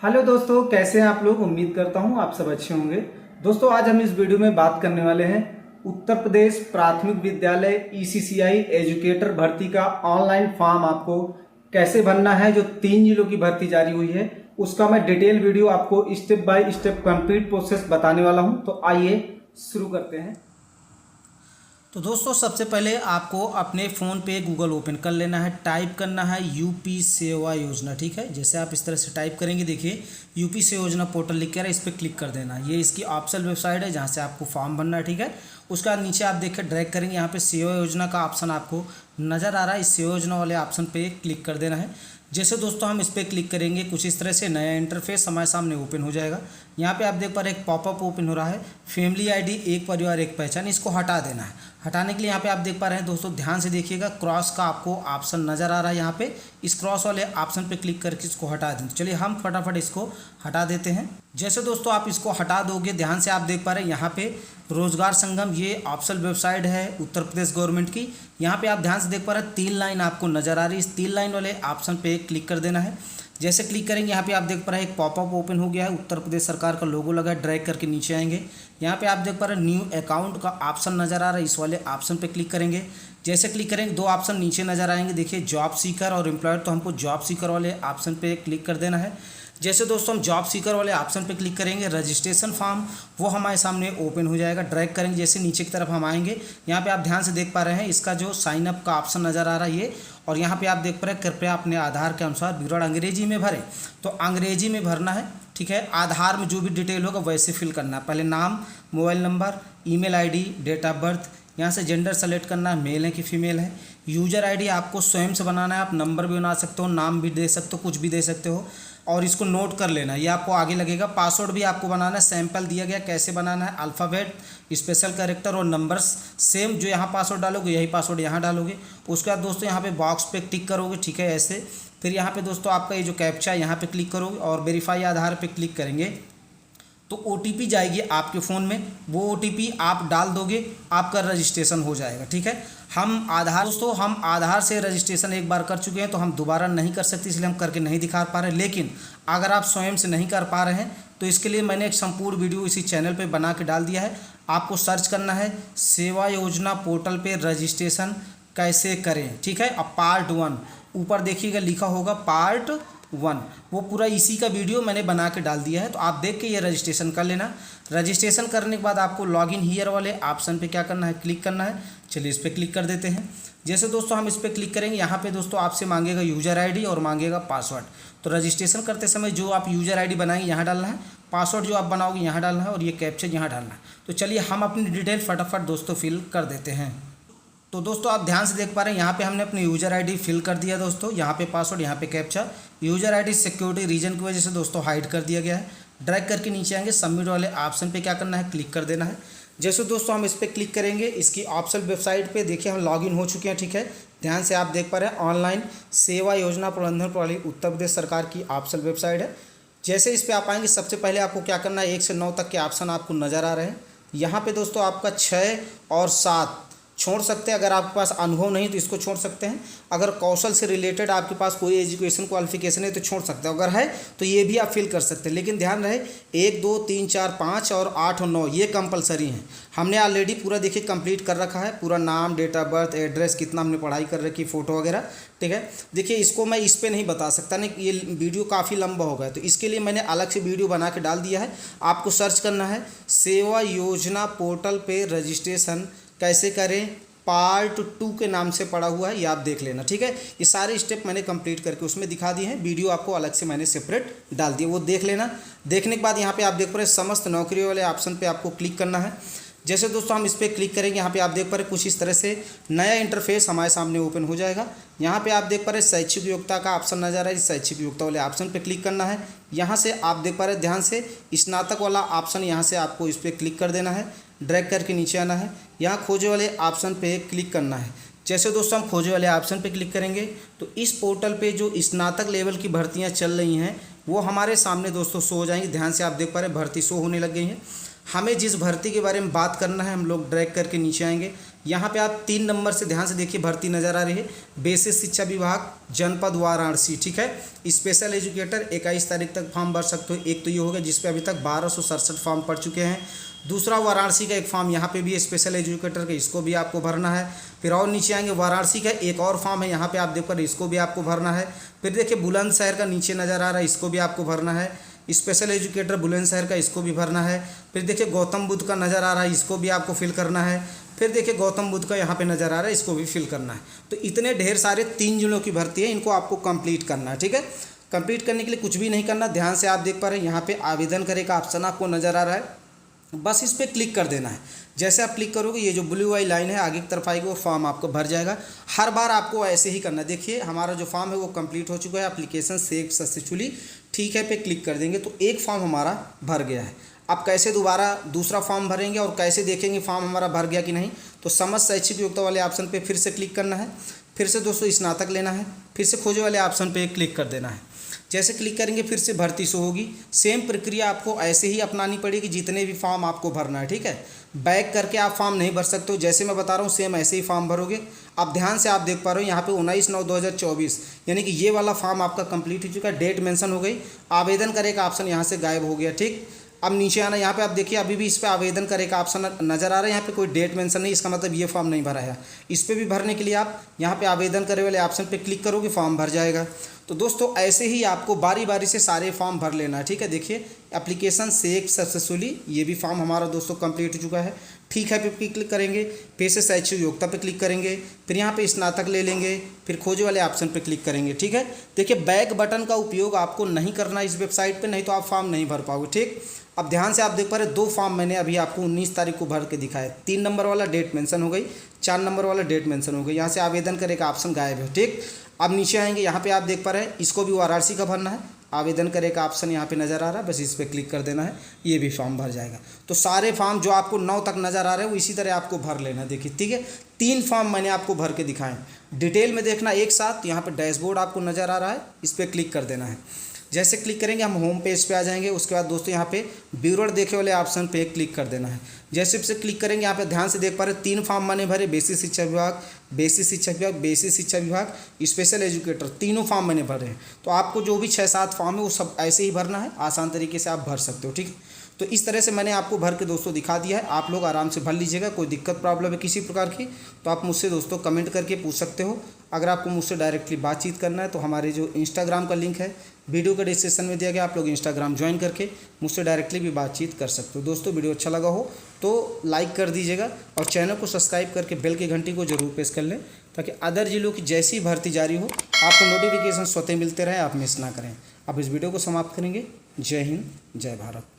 Hello दोस्तों, कैसे हैं आप लोग। उम्मीद करता हूं आप सब अच्छे होंगे। दोस्तों, आज हम इस वीडियो में बात करने वाले हैं उत्तर प्रदेश प्राथमिक विद्यालय ईसीसीआई एजुकेटर भर्ती का ऑनलाइन फॉर्म आपको कैसे भरना है। जो 3 जिलों की भर्ती जारी हुई है उसका मैं डिटेल वीडियो आपको step by step complete process बताने वाला हूं। तो आइए शुरू करते हैं। तो दोस्तों, सबसे पहले आपको अपने फ़ोन पे गूगल ओपन कर लेना है। टाइप करना है यूपी सेवा योजना। ठीक है, जैसे आप इस तरह से टाइप करेंगे, देखिए यूपी सेवा योजना पोर्टल लिख कर इस पर क्लिक कर देना। ये इसकी ऑफिशियल वेबसाइट है जहाँ से आपको फॉर्म भरना है। ठीक है, उसका नीचे आप देखिए ड्रैग करेंगे, यहाँ पे सेवा योजना का ऑप्शन आपको नज़र आ रहा है। इस सेवा योजना वाले ऑप्शन पे क्लिक कर देना है। जैसे दोस्तों हम इस पर क्लिक करेंगे, कुछ इस तरह से नया इंटरफेस हमारे सामने ओपन हो जाएगा। यहाँ पे आप देख पा रहे एक पॉपअप ओपन हो रहा है, फैमिली आईडी एक परिवार एक पहचान। इसको हटा देना है। हटाने के लिए यहाँ पे आप देख पा रहे हैं दोस्तों, ध्यान से देखिएगा, क्रॉस का आपको ऑप्शन नज़र आ रहा है। यहाँ पे इस क्रॉस वाले ऑप्शन पे क्लिक करके इसको हटा दें। चलिए हम फटाफट इसको हटा देते हैं। जैसे दोस्तों आप इसको हटा दोगे, ध्यान से आप देख पा रहे हैं यहाँ पे रोजगार संगम, ये ऑफिशियल वेबसाइट है उत्तर प्रदेश गवर्नमेंट की। यहाँ पे आप ध्यान से देख पा रहे हैं 3 लाइन आपको नज़र आ रही है। इस 3 लाइन वाले ऑप्शन पे क्लिक कर देना है। जैसे क्लिक करेंगे, यहाँ पे आप देख पा रहे हैं एक पॉपअप ओपन हो गया है, उत्तर प्रदेश सरकार का लोगो लगा है। ड्रैग करके नीचे आएंगे, यहाँ पे आप देख पा रहे हैं न्यू अकाउंट का ऑप्शन नज़र आ रहा है। इस वाले ऑप्शन पे क्लिक करेंगे। जैसे क्लिक करेंगे, 2 ऑप्शन नीचे नज़र आएंगे, देखिए जॉब सीकर और एम्प्लॉयर। तो हमको जॉब सीकर वाले ऑप्शन पे क्लिक कर देना है। जैसे दोस्तों हम जॉब सीकर वाले ऑप्शन पे क्लिक करेंगे, रजिस्ट्रेशन फॉर्म वो हमारे सामने ओपन हो जाएगा। ड्रैग करेंगे, जैसे नीचे की तरफ हम आएंगे, यहाँ पे आप ध्यान से देख पा रहे हैं इसका जो साइन अप का ऑप्शन नज़र आ रहा है ये। और यहाँ पे आप देख पा रहे हैं कृपया अपने आधार के अनुसार विवरण अंग्रेजी में भरें। तो अंग्रेजी में भरना है। ठीक है, आधार में जो भी डिटेल होगा वैसे फिल करना है। पहले नाम, mobile number, email ID, date of birth, यहाँ से जेंडर सेलेक्ट करना है, मेल है कि फीमेल है। यूजर आईडी आपको स्वयं से बनाना है। आप नंबर भी बना सकते हो, नाम भी दे सकते हो, कुछ भी दे सकते हो। और इसको नोट कर लेना, ये आपको आगे लगेगा। पासवर्ड भी आपको बनाना है, सैंपल दिया गया कैसे बनाना है। अल्फ़ाबेट, स्पेशल कैरेक्टर और नंबर्स सेम, जो यहाँ पासवर्ड डालोगे यही पासवर्ड यहाँ डालोगे। उसके बाद दोस्तों यहाँ पे बॉक्स पे टिक करोगे। ठीक है, ऐसे। फिर यहाँ पे दोस्तों आपका ये जो कैप्चा है यहाँ पे क्लिक करोगे और वेरीफाई आधार पे क्लिक करेंगे तो OTP जाएगी आपके फ़ोन में। वो OTP आप डाल दोगे, आपका रजिस्ट्रेशन हो जाएगा। ठीक है, हम आधार से रजिस्ट्रेशन एक बार कर चुके हैं, तो हम दोबारा नहीं कर सकते, इसलिए हम करके नहीं दिखा पा रहे। लेकिन अगर आप स्वयं से नहीं कर पा रहे हैं तो इसके लिए मैंने एक संपूर्ण वीडियो इसी चैनल पे बना के डाल दिया है। आपको सर्च करना है सेवा योजना पोर्टल पे रजिस्ट्रेशन कैसे करें। ठीक है, अब पार्ट 1 ऊपर देखिएगा लिखा होगा पार्ट 1, वो पूरा इसी का वीडियो मैंने बना के डाल दिया है। तो आप देख के ये रजिस्ट्रेशन कर लेना। रजिस्ट्रेशन करने के बाद आपको लॉगिन हियर वाले ऑप्शन पे क्या करना है, क्लिक करना है। चलिए इस पर क्लिक कर देते हैं। जैसे दोस्तों हम इस पर क्लिक करेंगे, यहाँ पे दोस्तों आपसे मांगेगा यूज़र आईडी और मांगेगा पासवर्ड। तो रजिस्ट्रेशन करते समय जो आप यूज़र आईडी बनाएंगे यहाँ डालना है, पासवर्ड जो आप बनाओगे यहाँ डालना है और ये कैप्चा यहाँ डालना है। तो चलिए हम अपनी डिटेल फटाफट दोस्तों फिल कर देते हैं। तो दोस्तों आप ध्यान से देख पा रहे हैं यहाँ पे हमने अपनी यूज़र आईडी फिल कर दिया दोस्तों। यहाँ पे पासवर्ड, यहाँ पे captcha. User ID security reason की वजह से दोस्तों हाइड कर दिया गया है। ड्रैग करके नीचे आएंगे, सबमिट वाले ऑप्शन पे क्या करना है, क्लिक कर देना है। जैसे दोस्तों हम इस पर क्लिक करेंगे, इसकी ऑफिशियल वेबसाइट पे देखिए हम लॉगिन हो चुके हैं। ठीक है, ध्यान से आप देख पा रहे हैं ऑनलाइन सेवा योजना प्रबंधन प्रणाली उत्तर प्रदेश सरकार की ऑफिशियल वेबसाइट है। जैसे इस पर आप आएंगे, सबसे पहले आपको क्या करना है, 1 से 9 तक के ऑप्शन आपको नज़र आ रहे हैं। यहाँ पे दोस्तों आपका 6 और 7 छोड़ सकते हैं। अगर आपके पास अनुभव नहीं तो इसको छोड़ सकते हैं। अगर कौशल से रिलेटेड आपके पास कोई एजुकेशन क्वालिफिकेशन है तो छोड़ सकते हो, अगर है तो ये भी आप फिल कर सकते हैं। लेकिन ध्यान रहे 1 2 3 4 5 और 8 और 9 ये कंपलसरी हैं। हमने ऑलरेडी पूरा देखिए कंप्लीट कर रखा है, पूरा नाम, डेट ऑफ बर्थ, एड्रेस, कितना हमने पढ़ाई कर रखी, फ़ोटो वगैरह। ठीक है, देखिए इसको मैं इस पर नहीं बता सकता, नहीं ये वीडियो काफ़ी लंबा हो गया, तो इसके लिए मैंने अलग से वीडियो बना के डाल दिया है। आपको सर्च करना है सेवा योजना पोर्टल पे रजिस्ट्रेशन कैसे करें, पार्ट 2 के नाम से पड़ा हुआ है, ये आप देख लेना। ठीक है, ये सारे स्टेप मैंने कंप्लीट करके उसमें दिखा दिए हैं। वीडियो आपको अलग से मैंने सेपरेट डाल दिया, वो देख लेना। देखने के बाद यहाँ पे आप देख पा रहे समस्त नौकरी वाले ऑप्शन पे आपको क्लिक करना है। जैसे दोस्तों हम इस पर क्लिक करेंगे, यहाँ पे आप देख पा रहे कुछ इस तरह से नया इंटरफेस हमारे सामने ओपन हो जाएगा। यहाँ पे आप देख पा रहे शैक्षिक योग्यता का ऑप्शन नजर आ रहा है, इस शैक्षिक योग्यता वाले ऑप्शन पे क्लिक करना है। यहाँ से आप देख पा रहे ध्यान से स्नातक वाला ऑप्शन, यहाँ से आपको इस पर क्लिक कर देना है। ड्रैग करके नीचे आना है, यहाँ खोजे वाले ऑप्शन पे क्लिक करना है। जैसे दोस्तों हम खोजे वाले ऑप्शन पे क्लिक करेंगे तो इस पोर्टल पे जो स्नातक लेवल की भर्तियाँ चल रही हैं वो हमारे सामने दोस्तों शो हो जाएंगी। ध्यान से आप देख पा रहे हैं भर्ती शो होने लग गई हैं। हमें जिस भर्ती के बारे में बात करना है, हम लोग ड्रैग करके नीचे आएंगे, यहाँ पे आप 3 नंबर से ध्यान से देखिए भर्ती नज़र आ रही है, बेसिक शिक्षा विभाग, जनपद वाराणसी, ठीक है। स्पेशल एजुकेटर 21 तारीख तक फॉर्म भर सकते हो। एक तो ये हो गया जिस पे अभी तक 1267 फॉर्म पड़ चुके हैं। दूसरा वाराणसी का एक फॉर्म यहाँ पे भी है स्पेशल एजुकेटर का, इसको भी आपको भरना है। फिर और नीचे आएंगे वाराणसी का एक और फॉर्म है, यहाँ पे आप देखकर इसको भी आपको भरना है। फिर देखिए बुलंदशहर का नीचे नज़र आ रहा है, इसको भी आपको भरना है। स्पेशल एजुकेटर बुलंदशहर का, इसको भी भरना है। फिर देखिए गौतम बुद्ध का नज़र आ रहा है, इसको भी आपको फिल करना है। फिर देखिए गौतम बुद्ध का यहाँ पे नज़र आ रहा है, इसको भी फिल करना है। तो इतने ढेर सारे 3 जिलों की भर्ती है, इनको आपको कंप्लीट करना है, ठीक है। कंप्लीट करने के लिए कुछ भी नहीं करना, ध्यान से आप देख पा रहे हैं यहाँ पे आवेदन करे का ऑप्शन आपको नज़र आ रहा है, बस इस पर क्लिक कर देना है। जैसे आप क्लिक करोगे ये जो ब्लू वाली लाइन है आगे की तरफ आएगी, वो फॉर्म आपको भर जाएगा। हर बार आपको ऐसे ही करना। देखिए हमारा जो फॉर्म है वो कंप्लीट हो चुका है, एप्लीकेशन सेव सक्सेसफुली, ठीक है पे क्लिक कर देंगे तो एक फॉर्म हमारा भर गया है। अब कैसे दोबारा दूसरा फॉर्म भरेंगे और कैसे देखेंगे फॉर्म हमारा भर गया कि नहीं, तो समस्त शैक्षिक योग्यता वाले ऑप्शन पे फिर से क्लिक करना है। फिर से दोस्तों स्नातक लेना है, फिर से खोजे वाले ऑप्शन पे क्लिक कर देना है। जैसे क्लिक करेंगे फिर से भर्ती शो होगी। सेम प्रक्रिया आपको ऐसे ही अपनानी पड़ेगी जितने भी फॉर्म आपको भरना है, ठीक है। बैक करके आप फॉर्म नहीं भर सकते हो, जैसे मैं बता रहा हूँ सेम ऐसे ही फॉर्म भरोगे। अब ध्यान से आप देख पा रहे हो यहाँ पे 19/9/2024 यानी कि ये वाला फॉर्म आपका कंप्लीट हो चुका है, डेट मेंशन हो गई। आवेदन करे का ऑप्शन यहाँ से गायब हो गया, ठीक। अब नीचे आना, यहाँ पे आप देखिए अभी भी इस पर आवेदन करे का ऑप्शन नज़र आ रहा है, यहाँ पे कोई डेट मेंशन नहीं, इसका मतलब ये फॉर्म नहीं भरा है। इस पर भी भरने के लिए आप यहाँ पे आवेदन करे वाले ऑप्शन पे क्लिक करोगे, फॉर्म भर जाएगा। तो दोस्तों ऐसे ही आपको बारी बारी से सारे फॉर्म भर लेना है, ठीक है। देखिए एप्लीकेशन सेव सक्सेसफुली, ये भी फॉर्म हमारा दोस्तों कंप्लीट हो चुका है, ठीक है पे क्लिक करेंगे। फिर से शैक्षिक योग्यता पे क्लिक करेंगे, फिर यहाँ पे स्नातक ले लेंगे, फिर खोजे वाले ऑप्शन पे क्लिक करेंगे, ठीक है। देखिए बैक बटन का उपयोग आपको नहीं करना इस वेबसाइट पे, नहीं तो आप फॉर्म नहीं भर पाओगे, ठीक। अब ध्यान से आप देख पा रहे 2 फॉर्म मैंने अभी आपको 19 तारीख को भर के दिखाया। 3 नंबर वाला डेट मेंशन हो गई, 4 नंबर वाला डेट मेंशन हो गई। यहाँ से आवेदन करे का ऑप्शन गायब है, ठीक। अब नीचे आएंगे, यहाँ पे आप देख पा रहे हैं इसको भी वाराणसी का भरना है। आवेदन करे का ऑप्शन यहाँ पे नज़र आ रहा है, बस इस पर क्लिक कर देना है, ये भी फॉर्म भर जाएगा। तो सारे फॉर्म जो आपको 9 तक नज़र आ रहे हैं वो इसी तरह आपको भर लेना है। देखिए ठीक है, 3 फॉर्म मैंने आपको भर के दिखाए। डिटेल में देखना एक साथ, यहाँ पर डैशबोर्ड आपको नज़र आ रहा है, इस पर क्लिक कर देना है। जैसे क्लिक करेंगे हम होम पेज पे आ जाएंगे। उसके बाद दोस्तों यहाँ पे ब्यूरो देखे वाले ऑप्शन पे क्लिक कर देना है। जैसे से क्लिक करेंगे यहाँ पे ध्यान से देख पा रहे 3 फॉर्म मैंने भरे, बेसिक शिक्षा विभाग, बेसिक शिक्षा विभाग, बेसिक शिक्षा विभाग, स्पेशल एजुकेटर, तीनों फॉर्म मैंने भरे हैं। तो आपको जो भी 6-7 फॉर्म है वो सब ऐसे ही भरना है, आसान तरीके से आप भर सकते हो, ठीक है। तो इस तरह से मैंने आपको भर के दोस्तों दिखा दिया है, आप लोग आराम से भर लीजिएगा। कोई दिक्कत प्रॉब्लम है किसी प्रकार की तो आप मुझसे दोस्तों कमेंट करके पूछ सकते हो। अगर आपको मुझसे डायरेक्टली बातचीत करना है तो हमारे जो इंस्टाग्राम का लिंक है वीडियो के डिस्क्रिप्शन में दिया गया, आप लोग इंस्टाग्राम ज्वाइन करके मुझसे डायरेक्टली भी बातचीत कर सकते हो। दोस्तों वीडियो अच्छा लगा हो तो लाइक कर दीजिएगा और चैनल को सब्सक्राइब करके बेल की घंटी को जरूर प्रेस कर लें, ताकि अदर जिलों की जैसी भर्ती जारी हो आपको नोटिफिकेशन स्वतः मिलते रहे, आप मिस ना करें। अब इस वीडियो को समाप्त करेंगे। जय हिंद, जय भारत।